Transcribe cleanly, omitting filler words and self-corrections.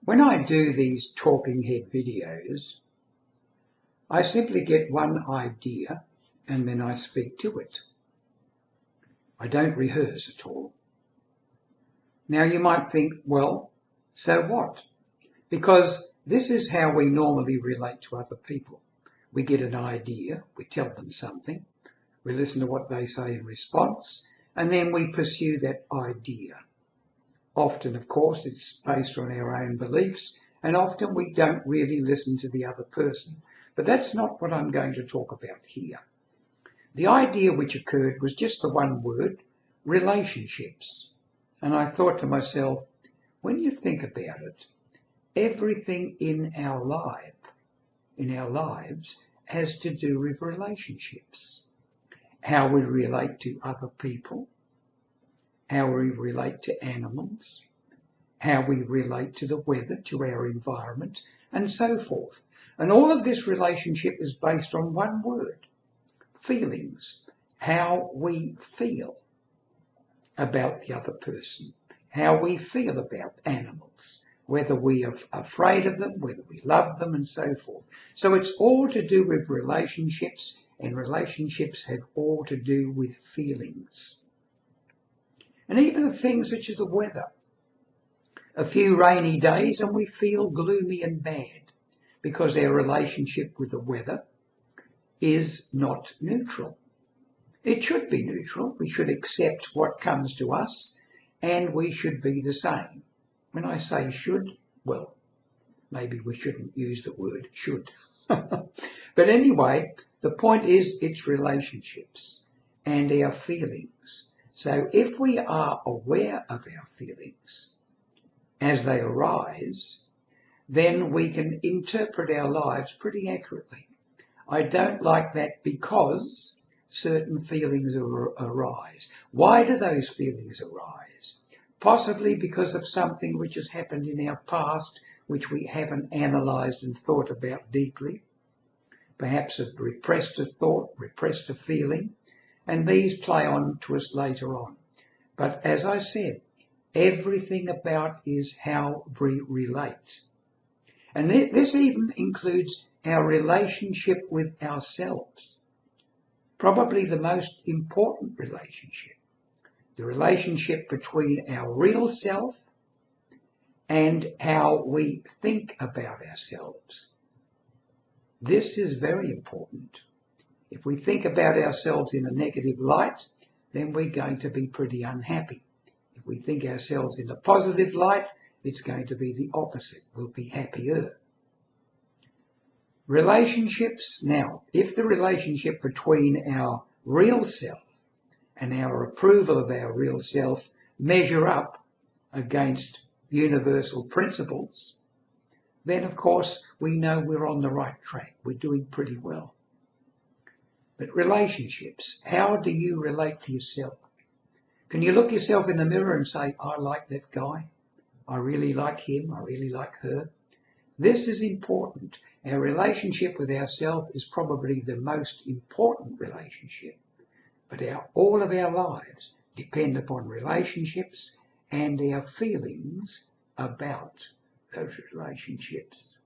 When I do these talking head videos, I simply get one idea and then I speak to it. I don't rehearse at all. Now you might think, well, so what? Because this is how we normally relate to other people. We get an idea, we tell them something, we listen to what they say in response, and then we pursue that idea. Often, of course, it's based on our own beliefs, and often we don't really listen to the other person. But that's not what I'm going to talk about here. The idea which occurred was just the one word, relationships. And I thought to myself, when you think about it, everything in our lives has to do with relationships. How we relate to other people, how we relate to animals, how we relate to the weather, to our environment, and so forth. And all of this relationship is based on one word, feelings, how we feel about the other person, how we feel about animals, whether we are afraid of them, whether we love them, and so forth. So it's all to do with relationships, and relationships have all to do with feelings. And even things such as the weather. A few rainy days and we feel gloomy and bad because our relationship with the weather is not neutral. It should be neutral. We should accept what comes to us and we should be the same. When I say should, well, maybe we shouldn't use the word should. But anyway, the point is it's relationships and our feelings. So if we are aware of our feelings as they arise, then we can interpret our lives pretty accurately. I don't like that because certain feelings arise. Why do those feelings arise? Possibly because of something which has happened in our past which we haven't analysed and thought about deeply. Perhaps a repressed thought, repressed a feeling, and these play on to us later on. But as I said, everything about is how we relate. And this even includes our relationship with ourselves. Probably the most important relationship. The relationship between our real self and how we think about ourselves. This is very important. If we think about ourselves in a negative light, then we're going to be pretty unhappy. If we think ourselves in a positive light, it's going to be the opposite. We'll be happier. Relationships. Now, if the relationship between our real self and our approval of our real self measure up against universal principles, then of course we know we're on the right track. We're doing pretty well. But relationships, how do you relate to yourself? Can you look yourself in the mirror and say, I like that guy, I really like him, I really like her? This is important. Our relationship with ourselves is probably the most important relationship. But all of our lives depend upon relationships and our feelings about those relationships.